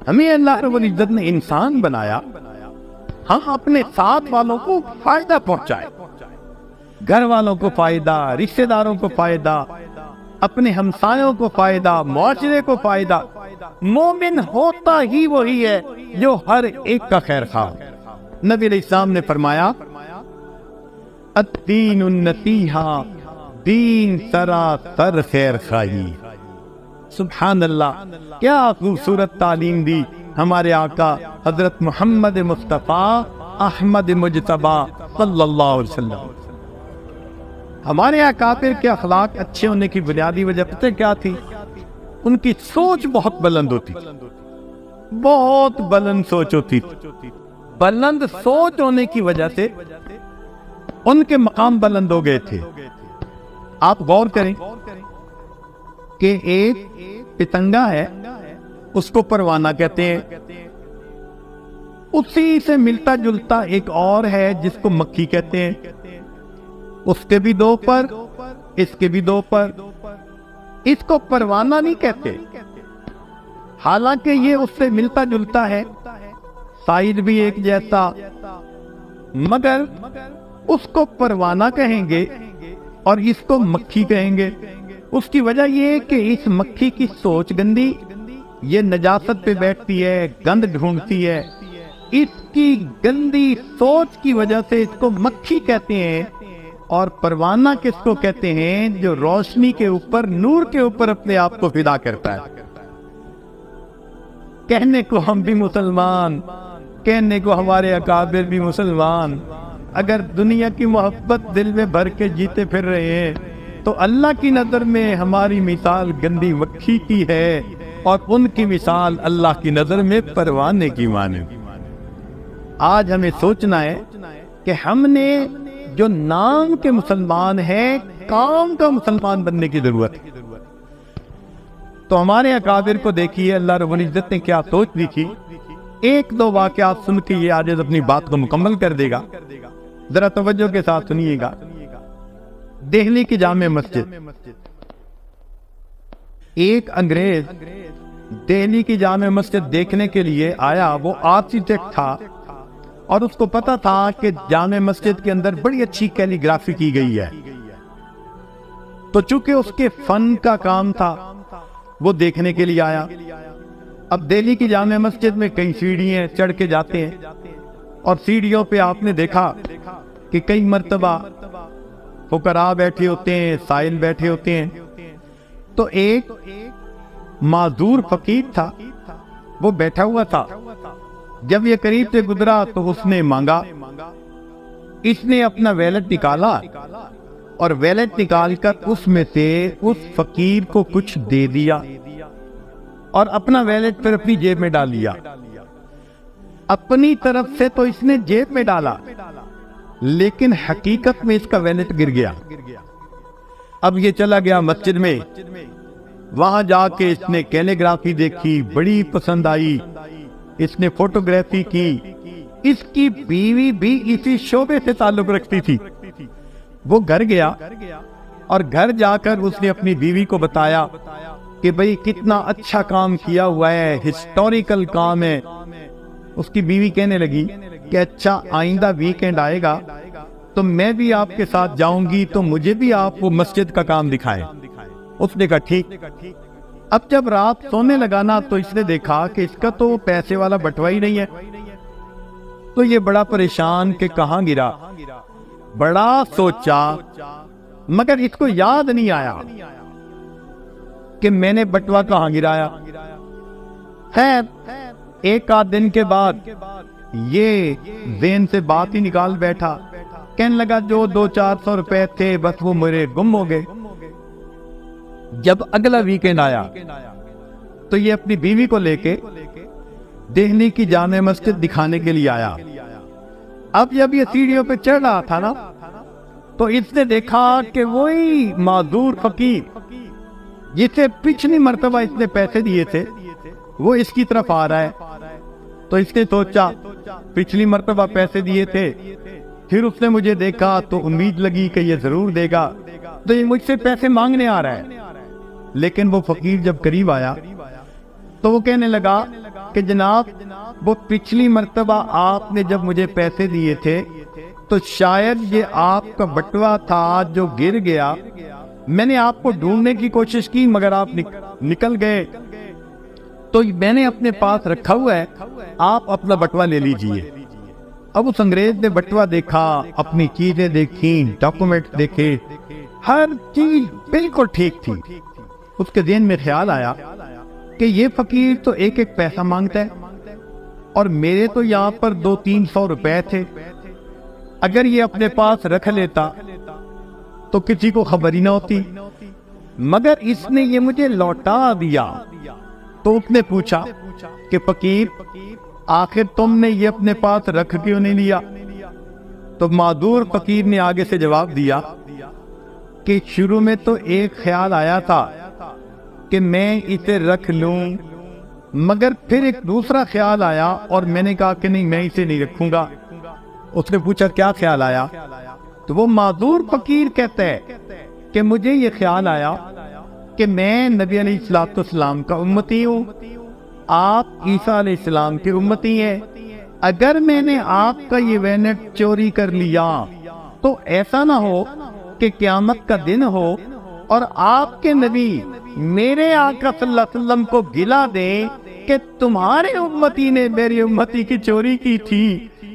ہمیں اللہ رب العزت نے انسان بنایا، ہم اپنے ساتھ والوں کو فائدہ پہنچائے، گھر والوں کو فائدہ، رشتہ داروں کو فائدہ، اپنے ہمسایوں کو فائدہ، معاشرے کو فائدہ۔ مومن ہوتا ہی وہی ہے جو ہر ایک کا خیر خواہ۔ نبی علیہ السلام نے فرمایا الدین النصیحہ، دین سراسر خیر خواہی۔ سبحان اللہ، کیا خوبصورت تعلیم دی ہمارے آقا حضرت محمد مصطفیٰ احمد مجتبیٰ صلی اللہ علیہ وسلم۔ ہمارے اکابر کے اخلاق اچھے ہونے کی بنیادی وجہ پتہ کیا تھی؟ ان کی سوچ بہت بلند ہوتی تھی، بہت بلند سوچ ہوتی تھی۔ بلند سوچ ہونے کی وجہ سے ان کے مقام بلند ہو گئے تھے۔ آپ غور کریں کہ ایک پتنگا ہے، اس کو پروانہ کہتے ہیں، اسی سے ملتا جلتا ایک اور ہے جس کو مکھی کہتے ہیں، اس کے بھی دو پر، اس کے بھی دو پر، اس کو پروانہ نہیں کہتے، حالانکہ یہ اس سے ملتا جلتا ہے، سائز بھی ایک جیسا، مگر اس کو پروانہ کہیں گے اور اس کو مکھی کہیں گے۔ اس کی وجہ یہ ہے کہ اس مکھی کی سوچ گندی، یہ نجاست پہ بیٹھتی ہے، گند ڈھونڈتی ہے، اس کی گندی سوچ کی وجہ سے اس کو مکھی کہتے ہیں۔ اور پروانہ کس کو کہتے ہیں؟ جو روشنی کے اوپر، نور کے اوپر اپنے آپ کو فدا کرتا ہے۔ کہنے کو ہم بھی مسلمان، کہنے کو ہمارے اکابر بھی مسلمان، اگر دنیا کی محبت دل میں بھر کے جیتے پھر رہے ہیں تو اللہ کی نظر میں ہماری مثال گندی مکھی کی ہے، اور ان کی مثال اللہ کی نظر میں پروانے کی مانند۔ آج ہمیں سوچنا ہے کہ ہم نے جو نام کے مسلمان ہیں، کام کا مسلمان بننے کی ضرورت ہے۔ تو ہمارے اکابر کو دیکھیے اللہ رب العزت نے کیا سوچ دی تھی۔ ایک دو واقعات سن کے یہ آج اپنی بات کو مکمل کر دے گا، ذرا توجہ کے ساتھ سنیے گا۔ دہلی کی جامع مسجد، ایک انگریز دہلی کی جامع مسجد دیکھنے کے لیے آیا۔ وہ آرکیٹیکٹ تھا اور اس کو پتا تھا کہ جامع مسجد کے اندر بڑی اچھی کیلی گرافی کی گئی ہے، تو چونکہ اس کے فن کا کام تھا وہ دیکھنے کے لیے آیا۔ اب دہلی کی جامع مسجد میں کئی سیڑھیاں چڑھ کے جاتے ہیں، اور سیڑھیوں پہ آپ نے دیکھا کہ کئی مرتبہ فقراء بیٹھے ہوتے ہیں، سائل بیٹھے ہوتے ہیں۔ تو ایک معذور فقیر تھا، وہ بیٹھا ہوا تھا۔ جب یہ قریب سے گزرا تو اس نے مانگا، اس نے اپنا ویلٹ نکالا اور ویلٹ نکال کر اس میں سے اس فقیر کو کچھ دے دیا، اور اپنا ویلٹ پھر اپنی جیب میں ڈال لیا۔ اپنی طرف سے تو اس نے جیب میں ڈالا، لیکن حقیقت میں اس کا ویلٹ گر گیا۔ اب یہ چلا گیا مسجد میں، وہاں جا کے اس نے کیلیگرافی دیکھی، بڑی پسند آئی، اس نے فوٹوگرافی کی۔ اس کی بیوی بھی اسی شعبے سے تعلق رکھتی تھی۔ وہ گھر گیا اور گھر جا کر اس نے اپنی بیوی کو بتایا کہ بھئی کتنا اچھا کام کیا ہوا ہے، ہسٹوریکل کام ہے۔ اس کی بیوی کہنے لگی کہ اچھا آئندہ ویکینڈ آئے گا تو میں بھی آپ کے ساتھ جاؤں گی، تو مجھے بھی آپ وہ مسجد کا کام دکھائیں۔ اس نے کہا ٹھیک۔ اب جب رات سونے لگانا تو اس نے دیکھا کہ اس کا تو پیسے والا بٹوا ہی نہیں ہے، تو یہ بڑا پریشان کہ کہاں گرا، بڑا سوچا، مگر اس کو یاد نہیں آیا کہ میں نے بٹوا کہاں گرایا۔ خیر ایک آدھ دن کے بعد یہ ذہن سے بات ہی نکال بیٹھا، کہنے لگا جو 200-400 روپے تھے بس وہ میرے گم ہو گئے۔ جب اگلا ویکینڈ آیا تو یہ اپنی بیوی کو لے کے دہلی کی جامع مسجد دکھانے کے لیے آیا۔ اب جب یہ سیڑھیوں پہ چڑھ رہا تھا نا، تو اس نے دیکھا کہ وہی معذور فقیر جسے پچھلی مرتبہ اس نے پیسے دیے تھے وہ اس کی طرف آ رہا ہے۔ تو اس نے سوچا پچھلی مرتبہ پیسے دیے تھے، پھر اس نے مجھے دیکھا تو امید لگی کہ یہ ضرور دے گا، تو یہ مجھ سے پیسے مانگنے آ رہا ہے۔ لیکن وہ فقیر جب قریب آیا تو وہ کہنے لگا کہ جناب وہ پچھلی مرتبہ آپ نے جب مجھے پیسے دیے تھے تو شاید یہ آپ کا بٹوا تھا جو گر گیا، میں نے آپ کو ڈھونڈنے کی کوشش کی مگر آپ نکل گئے، تو میں نے اپنے پاس رکھا ہوا ہے، آپ اپنا بٹوا لے لیجئے۔ اب اس انگریز نے بٹوا دیکھا، اپنی چیزیں دیکھیں، ڈاکومنٹ دیکھے، ہر چیز بالکل ٹھیک تھی۔ اس کے ذہن میں خیال آیا کہ یہ فقیر تو ایک ایک پیسہ مانگتا ہے اور میرے تو یہاں پر 200-300 روپے تھے، اگر یہ اپنے پاس رکھ لیتا تو کسی کو خبر ہی نہ ہوتی، مگر اس نے یہ مجھے لوٹا دیا۔ تو اس نے پوچھا کہ فقیر آخر تم نے یہ اپنے پاس رکھ کیوں نہیں لیا؟ تو معذور فقیر نے آگے سے جواب دیا کہ شروع میں تو ایک خیال آیا تھا کہ میں اسے رکھ لوں، مگر پھر ایک دوسرا خیال آیا اور میں نے کہا کہ نہیں، میں اسے نہیں رکھوں گا۔ اس نے پوچھا کیا خیال آیا؟ تو وہ معذور فقیر کہتا ہے کہ مجھے یہ خیال آیا کہ میں نبی علیہ السلام کا امتی ہوں، آپ عیسیٰ علیہ السلام کے امتی ہیں، اگر میں نے آپ کا یہ وینٹ چوری کر لیا تو ایسا نہ ہو کہ قیامت کا دن ہو اور آپ کے نبی میرے آقا صلی اللہ علیہ وسلم کو گلا دیں کہ تمہارے امتی نے میری امتی کی چوری کی تھی۔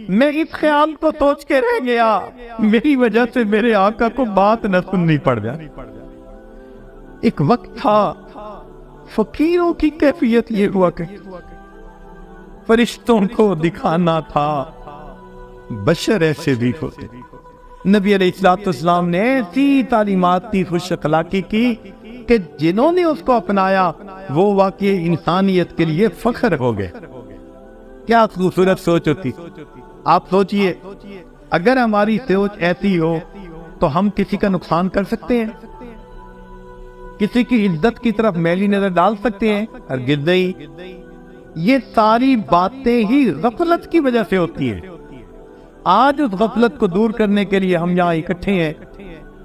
میں اس خیال کو سوچ کے رہ گیا، میری وجہ سے میرے آقا کو بات نہ سننی پڑ جائے۔ ایک وقت تھا فقیروں کی کیفیت یہ ہوا کہ فرشتوں کو دکھانا تھا بشر ایسے بھی ہوتے۔ نبی علیہ السلام نے ایسی تعلیمات کی، خوش اخلاقی کی کہ جنہوں نے اس کو اپنایا وہ واقعی انسانیت کے لیے فخر ہو گئے۔ کیا خوبصورت سوچ ہوتی۔ آپ سوچئے اگر ہماری سوچ ایسی ہو تو ہم کسی کا نقصان کر سکتے ہیں، کسی کی عزت کی طرف میلی نظر ڈال سکتے ہیں؟ ہرگز نہیں۔ یہ ساری باتیں ہی غفلت کی وجہ سے ہوتی ہیں۔ آج اس غفلت کو دور کرنے کے لیے ہم یہاں اکٹھے ہیں۔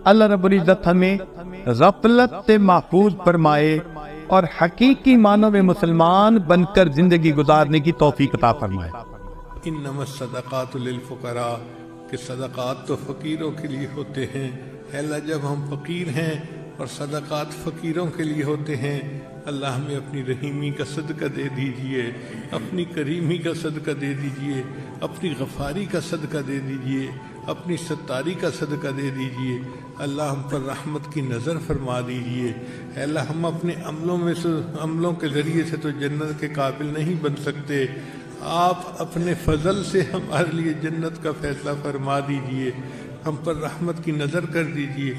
اللہ رب العزت ہمیں غفلت سے محفوظ فرمائے اور حقیقی معنوں میں مسلمان بن کر زندگی گزارنے کی توفیق عطا فرمائے۔ انما الصدقات للفقراء، کہ صدقات تو فقیروں کے لیے ہوتے ہیں۔ اے اللہ جب ہم فقیر ہیں اور صدقات فقیروں کے لیے ہوتے ہیں، اللہ ہمیں اپنی رحیمی کا صدقہ دے دیجئے، اپنی کریمی کا صدقہ دے دیجئے، اپنی غفاری کا صدقہ دے دیجئے، اپنی ستاری کا صدقہ دے دیجئے۔ اللہ ہم پر رحمت کی نظر فرما دیجئے۔ اے اللہ ہم اپنے عملوں کے ذریعے سے تو جنت کے قابل نہیں بن سکتے، آپ اپنے فضل سے ہمارے لیے جنت کا فیصلہ فرما دیجئے، ہم پر رحمت کی نظر کر دیجئے۔